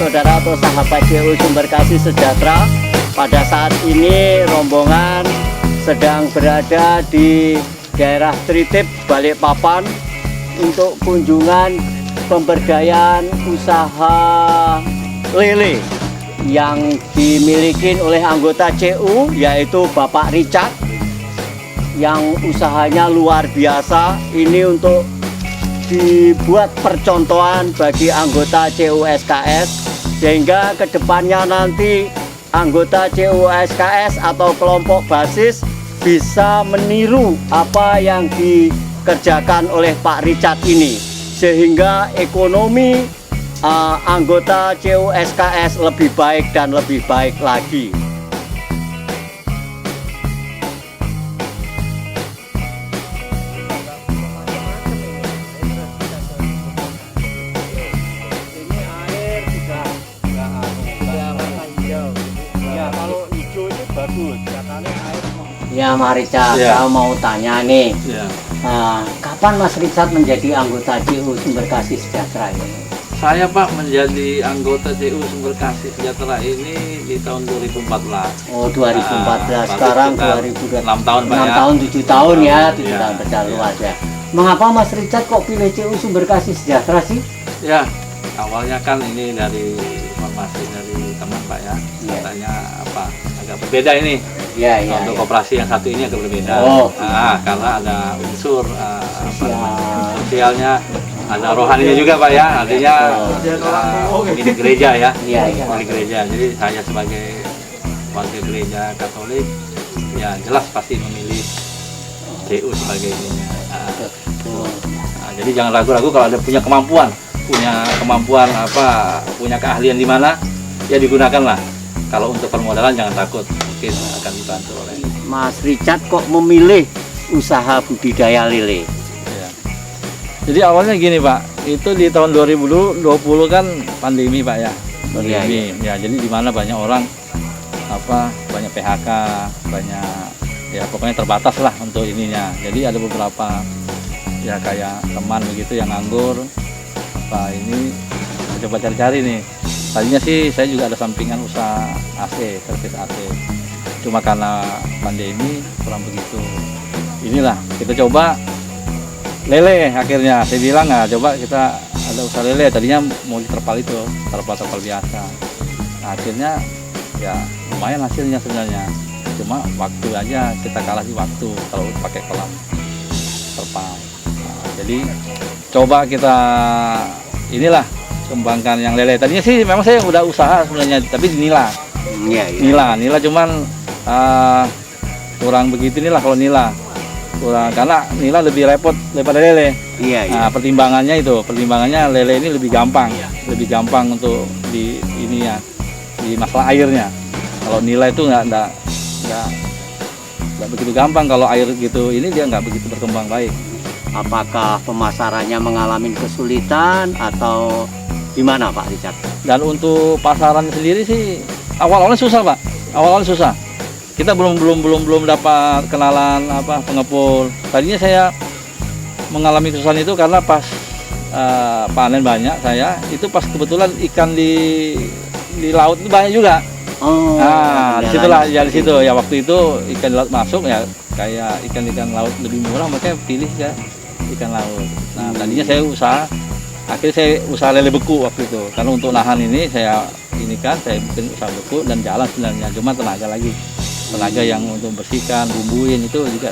saudara atau sahabat JU Sumber Kasih Sejahtera. Pada saat ini rombongan sedang berada di daerah Tritip, Balikpapan untuk kunjungan pemberdayaan usaha lele yang dimiliki oleh anggota CU, yaitu Bapak Richard, yang usahanya luar biasa. Ini untuk dibuat percontohan bagi anggota CUSKS, sehingga kedepannya nanti anggota CUSKS atau kelompok basis bisa meniru apa yang dikerjakan oleh Pak Richard ini, sehingga ekonomi anggota CUSKS lebih baik dan lebih baik lagi. Ya, Mas Richard, saya mau tanya nih, kapan Mas Richard menjadi anggota CU Sumber Kasih Sejahtera ini? Saya Pak menjadi anggota CU Sumber Kasih Sejahtera ini di tahun 2014. Oh, 2014, sekarang 2020. 6 tahun Pak 6 tahun, 7 tahun ya, 7 tahun berjalan luas ya. Mengapa Mas Richard kok pilih CU Sumber Kasih Sejahtera sih? Ya, awalnya kan ini dari informasi dari teman Pak ya, katanya apa agak berbeda ini. Untuk koperasi yang satu ini agak berbeda. Karena ada unsur sosialnya, ada rohaninya juga Pak ya, artinya ini gereja ya, ini gereja. Jadi saya sebagai warga gereja Katolik ya jelas pasti memilih CU sebagai ininya. Jadi jangan ragu-ragu kalau ada punya kemampuan punya keahlian di mana ya digunakanlah. Kalau untuk permodalan jangan takut, mungkin akan dibantu oleh Mas Richard kok memilih usaha budidaya lele. Ya. Jadi awalnya gini Pak, itu di tahun 2020 kan pandemi Pak ya, pandemi. Ya, jadi di mana banyak orang banyak PHK, banyak ya pokoknya terbatas lah untuk ininya. Jadi ada beberapa ya kayak teman begitu yang nganggur, ini coba cari-cari nih. Tadinya sih saya juga ada sampingan usaha AC, servis AC. Cuma karena pandemi kurang begitu. Inilah kita coba lele akhirnya. Saya bilang coba kita ada usaha lele. Tadinya mau di terpal itu, terpal biasa. Nah, akhirnya ya lumayan hasilnya sebenarnya. Cuma waktu aja kita kalah di waktu kalau pakai kolam terpal. Nah, jadi coba kita inilah kembangkan yang lele. Tadinya sih memang saya udah usaha sebenarnya, tapi di nila. Nila cuman kurang begitu inilah kalau nila. Kurang karena nila lebih repot daripada lele. Nah, pertimbangannya lele ini lebih gampang untuk di masalah airnya. Kalau nila itu nggak begitu gampang. Kalau air gitu ini dia nggak begitu berkembang baik. Apakah pemasarannya mengalami kesulitan atau gimana Pak Richard? Dan untuk pasaran sendiri sih awal-awalnya susah Pak. Awal-awalnya susah. Kita belum dapat kenalan pengepul. Tadinya saya mengalami kesusahan itu karena pas panen banyak saya itu pas kebetulan ikan di laut itu banyak juga. Disitulah ya di situ ya waktu itu ikan di laut masuk ya kayak ikan laut lebih murah, makanya pilih ya ikan laut. Nah tadinya saya akhirnya saya usaha lele beku waktu itu karena untuk nahan ini saya bikin usaha beku dan jalan sebenarnya, cuma tenaga yang untuk bersihkan bumbuin itu juga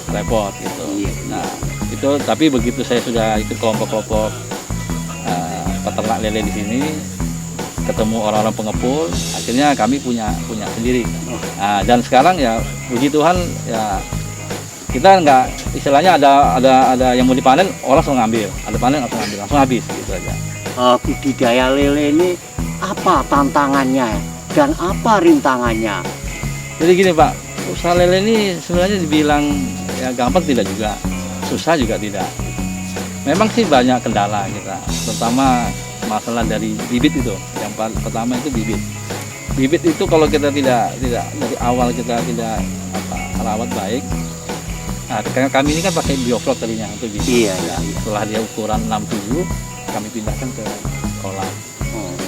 repot gitu. Nah itu tapi begitu saya sudah ikut kelompok peternak lele di sini, ketemu orang-orang pengepul, akhirnya kami punya sendiri. Dan sekarang ya puji Tuhan ya kita nggak istilahnya ada yang mau dipanen orang langsung ngambil, ada panen langsung habis gitu aja. Budidaya lele ini apa tantangannya dan apa rintangannya? Jadi gini Pak, usaha lele ini sebenarnya dibilang ya gampang tidak juga, susah juga tidak. Memang sih banyak kendala kita, terutama masalah dari bibit itu. Yang pertama itu bibit. Bibit itu kalau kita tidak dari awal kita tidak rawat baik. Nah, karena kami ini kan pakai bioflok tadinya untuk bibit. Setelah dia ukuran 67, kami pindahkan ke kolam.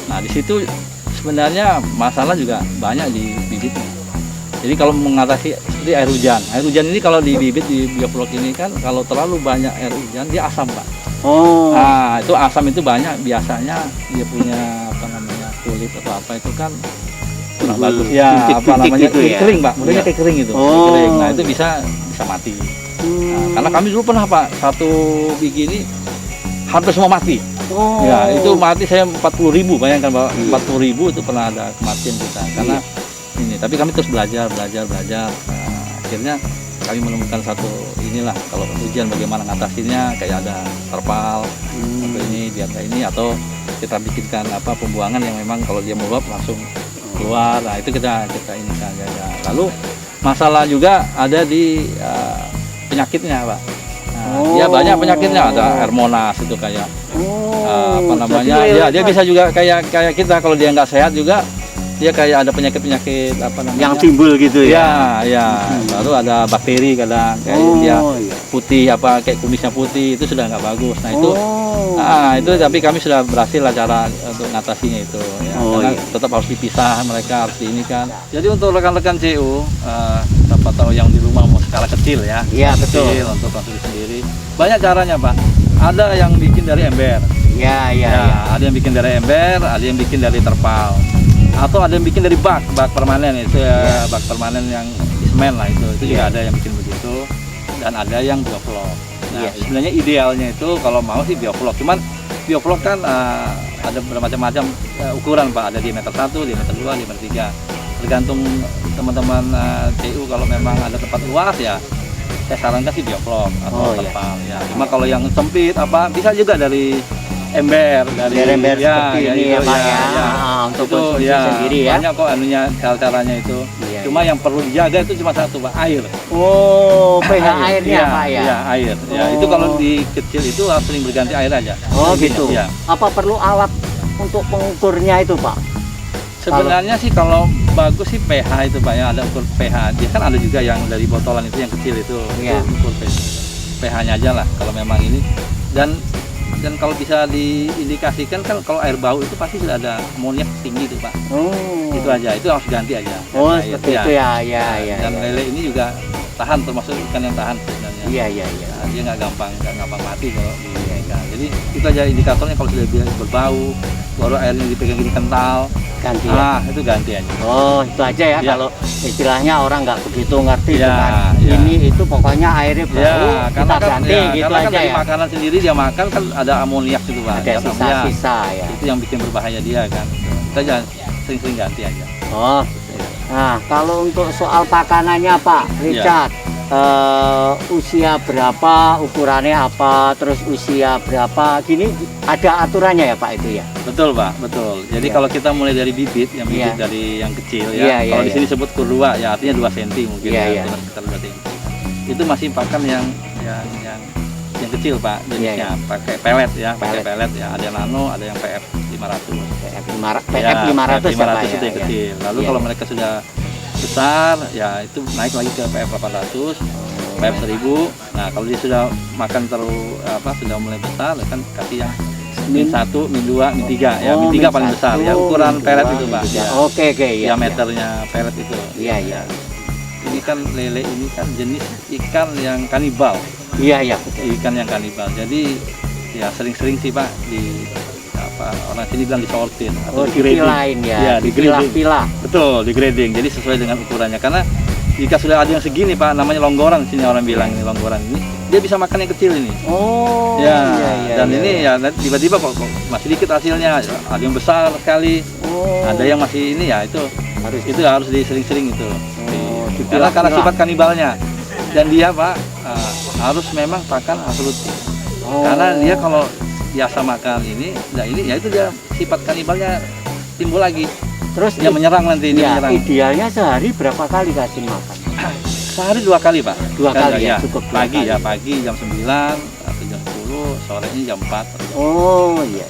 Nah, Nah, di situ sebenarnya masalah juga banyak di bibitnya. Jadi kalau mengatasi seperti air hujan ini kalau di bibit di bioflok ini kan kalau terlalu banyak air hujan dia asam Pak. Oh. Nah itu asam itu banyak biasanya dia punya apa namanya kulit atau apa itu kan kurang bagus ya apa namanya gitu ya? kering Pak, modelnya kayak kering itu. Oh. Kering. Nah itu bisa mati. Nah, karena kami dulu pernah Pak satu biji ini hampir semua mati. Oh. Ya itu mati saya 40.000 bayangkan Pak, 40.000 itu pernah ada kematian kita karena ini, tapi kami terus belajar. Nah, akhirnya kami menemukan satu inilah kalau hujan bagaimana ngatasinnya kayak ada terpal atau ini biar kayak ini atau kita bikinkan apa pembuangan yang memang kalau dia meluap langsung keluar. Nah itu kita ini saja. Lalu masalah juga ada di penyakitnya Pak. Nah, dia banyak penyakitnya, ada air monas itu kayak apa namanya dia bisa juga kayak kita kalau dia nggak sehat juga dia kayak ada penyakit apa namanya yang timbul gitu ya. Ya. Lalu ada bakteri kadang kayak dia putih apa kayak kumisnya putih itu sudah nggak bagus. Nah itu tapi kami sudah berhasil lah cara untuk mengatasinya itu ya. Karena tetap harus dipisah mereka harus ini kan. Jadi untuk rekan-rekan CU siapa tahu yang di rumah mau skala kecil ya. Iya betul. Kecil untuk konsumsi sendiri. Banyak caranya Pak. Ada yang bikin dari ember. Ya. Ada yang bikin dari ember, ada yang bikin dari terpal. Atau ada yang bikin dari bak permanen itu ya, bak permanen yang semen lah itu juga ada yang bikin begitu dan ada yang bioflok. Nah sebenarnya idealnya itu kalau mau sih bioflok, cuman bioflok kan ada bermacam-macam ukuran Pak, ada diameter 1, diameter 2, diameter 3 tergantung teman-teman CU kalau memang ada tempat luas ya saya sarankan sih bioflok atau terpal ya. Cuma kalau yang sempit apa bisa juga dari ember ember seperti ini ya Pak ya. Untuk konsumsi sendiri ya. Banyak kok anunya caranya itu. Cuma yang perlu dijaga itu cuma satu Pak, air. Oh, pH airnya Pak ya. Iya, air. Ya, itu kalau di kecil itu harus sering berganti air aja. Oh, gitu. Ya. Apa perlu alat untuk pengukurnya itu Pak? Sebenarnya sih kalau bagus sih pH itu Pak ya, ada ukur pH. Dia kan ada juga yang dari botolan itu yang kecil itu. Itu ukur pH-nya aja lah kalau memang ini. Dan kalau bisa diindikasikan kan kalau air bau itu pasti sudah ada amoniak tinggi tuh Pak. Itu aja, itu harus ganti aja. Seperti itu ya. Dan lele ini juga tahan, termasuk ikan yang tahan sebenarnya. Iya. Nah, dia nggak gampang mati kalau di ikan. Jadi itu aja indikatornya kalau sudah berbau, baru airnya dipegang gini kental. Ganti ya? Itu ganti aja. Oh itu aja ya, kalau istilahnya orang nggak begitu ngerti dengan ini itu pokoknya airnya bau kita ganti gitu karena aja kan dari ya. makanan sendiri dia makan kan ada amoniak gitu Pak. Ada sisa-sisa ya. Itu yang bikin berbahaya dia kan. Kita jangan sering-sering ganti aja. Oh. Nah kalau untuk soal pakanannya Pak Richard, usia berapa, ukurannya apa, terus usia berapa, gini ada aturannya ya Pak itu ya? Betul Pak, betul. Jadi kalau kita mulai dari bibit, yang bibit dari yang kecil ya, kalau di sini sebut kur 2 ya artinya 2 cm mungkin sekitar 2 cm. Itu masih pakan yang kecil Pak, jenisnya pakai pelet ya, ada yang nano, ada yang PF 500. PF 500 ya Pak itu yang kecil. Lalu kalau mereka sudah besar ya itu naik lagi ke PF 800, PF 1000. Nah kalau dia sudah makan sudah mulai besar kan kasih yang min 1, min 2, min 3 ya, min 3 paling besar ya, ukuran pelet itu Pak ya. Oke ya, diameternya pelet itu iya. Ini kan lele ini kan jenis ikan yang kanibal. Iya ikan yang kanibal, jadi ya sering-sering sih Pak orang sini bilang disortir atau dipilahin ya, dipilah-pilah. Betul, di grading. Jadi sesuai dengan ukurannya. Karena jika sudah ada yang segini Pak, namanya longgoran sini orang bilang ini longgoran ini, dia bisa makan yang kecil ini. Dan ini ya tiba-tiba kok masih dikit hasilnya. Ada yang besar sekali, ada yang masih ini ya itu harus disering-sering itu. Karena sifat kanibalnya. Dan dia Pak harus memang pakan absolutif. Karena dia kalau biasa makan ini, ya itu dia sifat kanibalnya timbul lagi. Terus dia menyerang nanti. Menyerang. Idealnya sehari berapa kali kasih makan? Sehari 2 kali Pak. 2 kali ya, cukup. Pagi jam 9 atau jam 10, sorenya jam 4. Oh iya.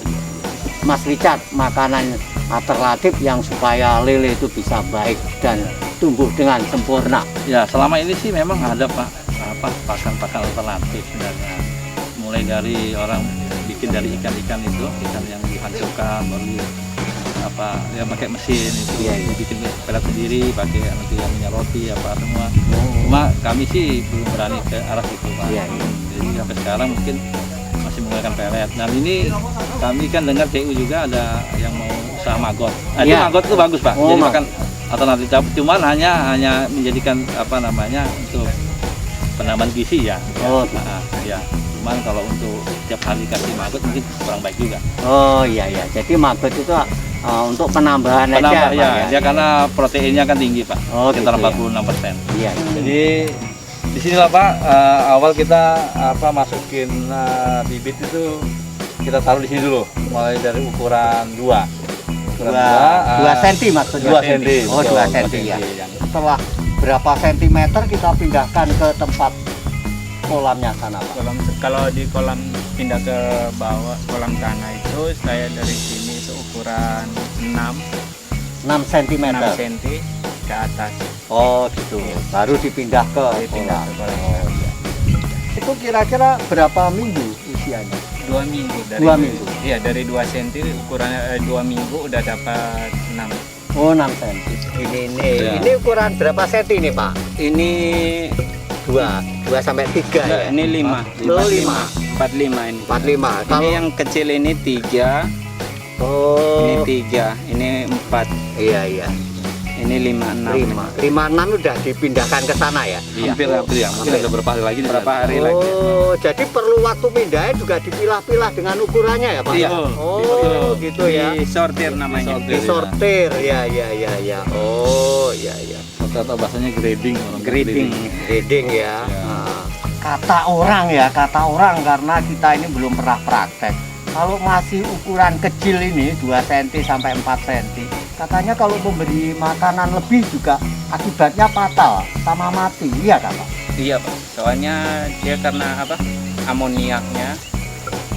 Mas Richard, makanan alternatif yang supaya lele itu bisa baik dan tumbuh dengan sempurna. Ya selama ini sih memang ada Pak pakan alternatif sebenarnya. Mulai dari orang bikin dari ikan-ikan itu, ikan yang dihancurkan baru apa ya pakai mesin itu, Iya, iya. bikin pelet sendiri, pakai nanti yang minyak roti apa semua. Cuma kami sih belum berani ke arah itu Pak. Iya, iya. Jadi sampai sekarang mungkin masih menggunakan pelet. Dan ini kami kan dengar CU juga ada yang mau usaha maggot. Itu Iya. maggot itu bagus Pak. Oh, Jadi Mas. makan alternatif, cuman hanya menjadikan apa namanya untuk penambahan gizi ya. Oh, Ya. Cuman kalau untuk tiap hari kasih maggot mungkin kurang baik juga. Oh iya iya. Jadi maggot itu untuk penambahan aja, Penambah Pak, ya, dia karena proteinnya kan tinggi Pak. Oh, Sekitar gitu ya. 46%. Iya. Jadi di sinilah Pak, awal kita masukin bibit itu kita taruh di sini dulu, mulai dari ukuran 2. Dua senti maksudnya. 2 cm. Oh, 2 senti ya. Setelah berapa sentimeter kita pindahkan ke tempat kolamnya sana, Pak? Kalau di kolam pindah ke bawah kolam tanah itu saya dari sini seukuran 6 6 cm. cm ke atas. Oh, gitu. Baru dipindah ke Dipindah kolam. ke kolam. Oh, iya. Itu kira-kira berapa minggu usianya? 2 minggu dari 2 minggu. Iya, dari 2 cm ukurannya 2 minggu udah dapat 6. Oh, 6 cm. Ya. Ini ukuran berapa senti nih, Pak? Ini 2 sampai 3 ya. ini 5. Oh, 5. 45 ini. 45. Ini yang kecil ini 3, Oh, ini 3, ini 4, iya iya. ini 5, 6. 56 udah dipindahkan ke sana ya. Hampir ya, mungkin ada beberapa hari lagi. Berapa hari lagi? Oh, jadi perlu waktu pindahnya juga dipilah-pilah dengan ukurannya ya, Pak? Iya. Oh, gitu ya. Disortir namanya. Disortir, ya ya ya ya. Oh, ya ya. Atau bahasanya grading. orang Grading. Grading ya. Ya. Nah, kata orang karena kita ini belum pernah praktek. Kalau masih ukuran kecil ini 2 cm sampai 4 cm, katanya kalau memberi makanan lebih juga akibatnya fatal sama mati. Iya kan, Pak? Iya Pak, soalnya dia karena apa? Amoniaknya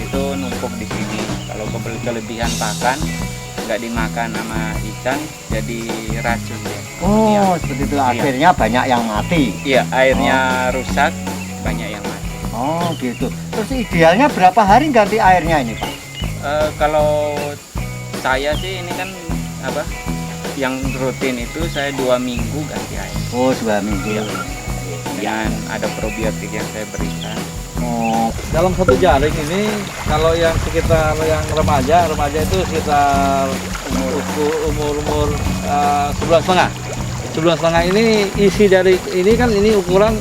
itu numpuk di sini. Kalau kelebihan pakan nggak dimakan sama ikan jadi racun ya. amoniak. Oh, seperti itu. Iya. Akhirnya banyak yang mati. Iya, airnya rusak, banyak yang mati. Oh, gitu. Terus idealnya berapa hari ganti airnya ini, Pak? Kalau saya sih ini kan apa? Yang rutin itu saya 2 minggu ganti air. Oh, 2 minggu. Iya. Dengan ada probiotik yang saya berikan. Oh, Dalam satu jaring ini, kalau yang sekitar yang remaja itu sekitar umur 1,5 bulan. 1,5 bulan ini isi dari ini kan ini ukuran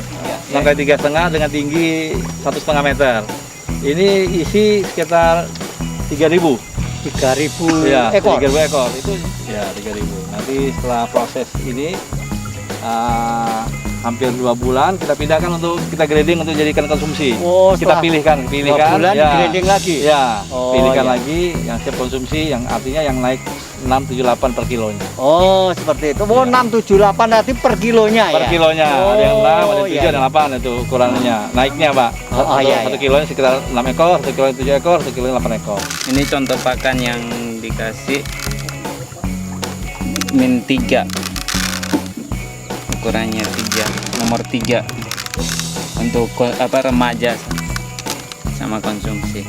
langkai 3,5 dengan tinggi 1,5 meter. Ini isi sekitar 3.000. 3.000 Ya, ekor. 3.000 ekor itu ya 3.000. Nanti setelah proses ini hampir 2 bulan kita pindahkan untuk kita grading untuk jadikan konsumsi. Oh, Kita setelah pilihkan 2 bulan grading lagi? Ya, Oh, pilihkan iya. lagi yang siap konsumsi, yang artinya yang naik 678 per kilonya. Oh, seperti itu. Oh, Iya. 678 nanti per kilonya Per ya? kilonya, ada yang 6, ada Oh, 7, iya, ada 8 itu ukurannya. Naiknya, Pak. Oh, iya, Satu iya. kilonya sekitar 6 ekor, 1 kilo 7 ekor, 1 kilo 8 ekor. Ini contoh pakan yang dikasih min 3. Ukurannya 3, nomor 3. Untuk remaja sama konsumsi.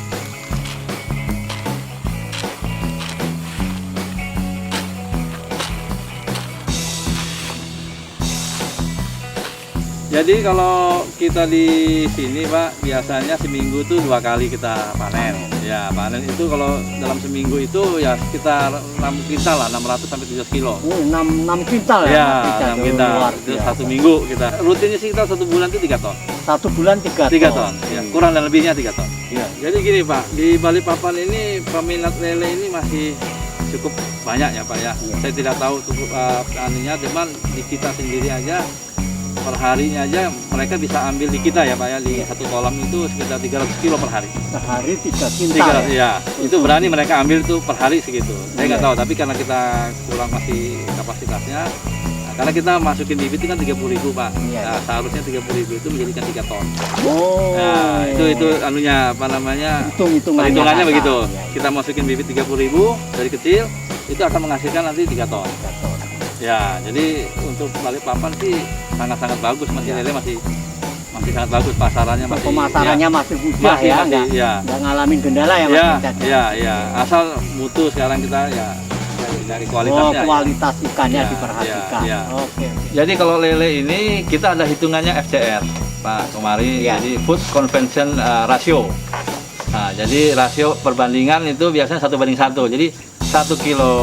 Jadi kalau kita di sini Pak, biasanya seminggu tuh 2 kali kita panen. Ya, panen itu kalau dalam seminggu itu ya sekitar 6 kintal lah, 600 sampai 700 kilo. Oh, 6 kintal ya? Ya, 6 6 kintal. Luar Itu biasa. 1 minggu kita. Rutinnya sih kita 1 bulan itu 3 ton. 1 bulan 3 3 ton. Ya, kurang dan lebihnya 3 ton. Iya. Jadi gini Pak, di Balikpapan ini peminat lele ini masih cukup banyak ya Pak ya. Iya. Saya tidak tahu cukup aninya, cuman di kita sendiri aja per harinya aja mereka bisa ambil di kita ya Pak ya, di satu kolam itu sekitar 300 kilo per hari. Sehari 3 kintal 300 ya? ya. Itu berani mereka ambil tuh per hari segitu. Saya nggak Iya. tahu, tapi karena kita kurang masih kapasitasnya, nah, karena kita masukin bibit itu kan 30.000 Pak. Iya. Nah, seharusnya 30.000 itu menjadikan 3 ton. Oh. Nah, itu anunya apa namanya? Hitung-hitungannya. Perhitungannya kata. begitu. Iya, iya. Kita masukin bibit 30.000 dari kecil, itu akan menghasilkan nanti 3 ton. 3 ton. Ya, jadi untuk Balikpapan sih sangat-sangat bagus, masih Ya. lele masih sangat bagus, pasarannya masih Pemasarannya masih mudah masih, ya, masih, ya. nggak ngalamin kendala ya Mas Ya, Richard, ya, ya. Asal mutu sekarang kita ya dari Oh, kualitasnya. Ya. kualitas ikannya Ya, diperhatikan. ya, ya. Oke. Jadi kalau lele ini kita ada hitungannya FCR, Pak Komari. Ya. Jadi food conversion ratio. Nah, jadi rasio perbandingan itu biasanya 1:1. Jadi 1 kilo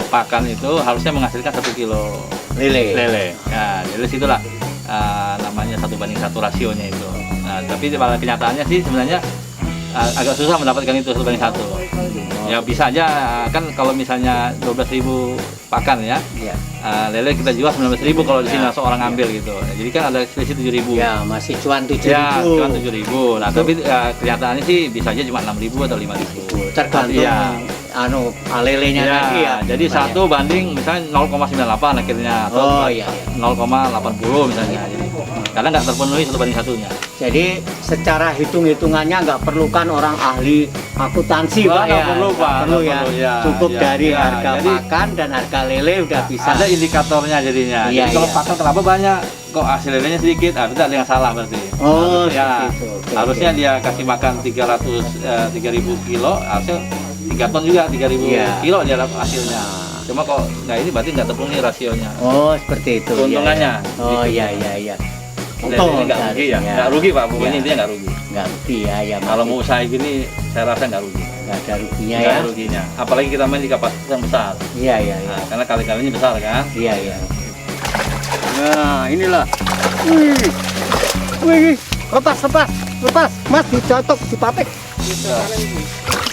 pakan itu harusnya menghasilkan 1 kilo lele. Nah, jadi situlah namanya 1:1 rasionya itu. Nah, tapi pada kenyataannya sih sebenarnya agak susah mendapatkan itu 1:1. Ya bisa aja kan kalau misalnya 12.000 pakan ya, Iya. lele kita jual 19.000 kalau di sini Ya. langsung orang ambil gitu. Jadi kan ada selisih 7.000. Ya, masih cuan 7.000. Ya, cuma 7.000. Nah, tapi kenyataannya sih bisa aja cuma 6.000 atau 5.000. Tergantung Iya. lelenya Ya, tadi ya. jadi Banyak. 1 banding misalnya 0,98 akhirnya atau Oh, iya, iya. 0,80 misalnya. Jadi karena nggak terpenuhi 1:1-nya. Jadi secara hitung-hitungannya nggak perlukan orang ahli akuntansi, Wah, Pak nggak ya. perlu, Pak. Nggak perlu Nggak ya. perlu, ya. Cukup Ya, dari ya. harga Jadi, pakan dan harga lele udah bisa. Ada indikatornya jadinya. Iya, Jadi kalau iya. pakan terlalu banyak, kok hasil lelenya sedikit, itu ada yang salah berarti. Oh, ya. seperti itu. Oke, Harusnya oke. dia kasih makan 3.000 kilo, harusnya 3 ton juga 3.000 Iya. kilo dia dapat hasilnya. Cuma kok nggak ini berarti nggak terpenuhi rasionya. Oh, seperti itu. Keuntungannya. Iya, iya. Oh, Gitu. iya, iya, iya. Lele nggak rugi ya? Nggak rugi Pak, pokoknya Iya. intinya nggak rugi. Nggak rugi ya, ya. Kalau masih mau usaha gini, saya rasa nggak rugi. nggak ada ruginya Nggak ya. ada ruginya. Apalagi kita main di kapasitas yang besar. Iya, iya, iya. Nah, karena kali-kalinya besar kan. Iya, iya. Nah, inilah. Wih. Wih. Lepas. Mas, dicatok, dipatek.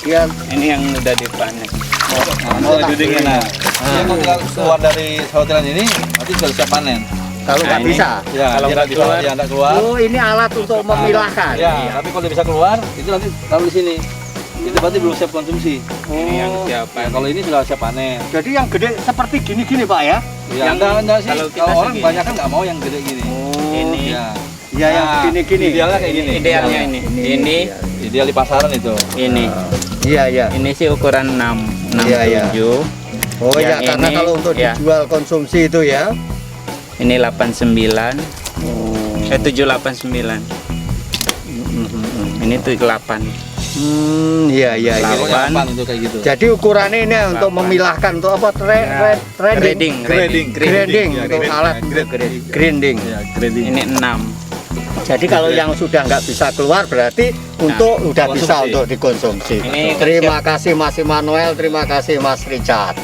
Ya, Ini yang udah dipanen. Nah, tak duduknya boleh. nah. Dia kalau tinggal keluar dari sautiran ini, nanti sudah siap panen. kalau Nah, nggak ini. bisa. Ya, Kalau dia nggak bisa, keluar. dia nggak keluar. Oh, ini alat untuk memilahkan. Ya, tapi kalau dia bisa keluar, itu nanti taruh di sini. Itu berarti belum siap konsumsi. Ini yang siap Ya, kalau ini sudah siap panen. Jadi yang gede seperti gini-gini, Pak ya? Ya, Yang enggak sih. kalau Kalau, kita orang segini. banyak kan nggak mau yang gede gini. Ini. Ya. Ya, yang Nah, gini-gini. Idealnya kayak gini. Idealnya ini. Ini. Ideal di pasaran itu. Ini. Iya, iya. Ini sih ukuran 6, Iya, iya. 7. Oh ya, Yang karena ini, kalau untuk ya. dijual konsumsi itu ya. Ini 89. Oh. 789. Ini tuh 8. Iya, iya, iya. Kalau Delapan. yang itu kayak gitu. Jadi ukurannya ini untuk Delapan. memilahkan untuk apa? Trending. Grinding untuk alat untuk grinding. Ya, grading. Ini 6. Jadi kalau yang sudah nggak bisa keluar berarti untuk udah bisa konsumsi. untuk dikonsumsi. Ini Terima kasih Mas Immanuel, terima kasih Mas Richard.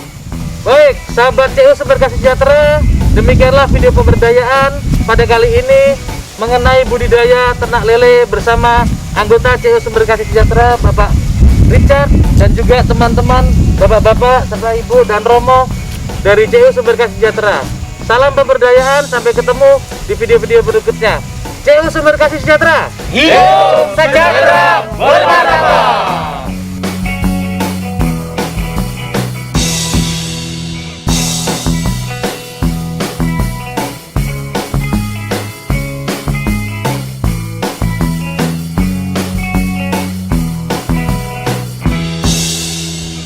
Baik, sahabat CU Sumber Kasih Sejahtera, demikianlah video pemberdayaan pada kali ini mengenai budidaya ternak lele bersama anggota CU Sumber Kasih Sejahtera, Bapak Richard, dan juga teman-teman, bapak-bapak, serta ibu dan Romo dari CU Sumber Kasih Sejahtera. Salam pemberdayaan, sampai ketemu di video-video berikutnya. CU Sumber Kasih Sejahtera, hidup saja!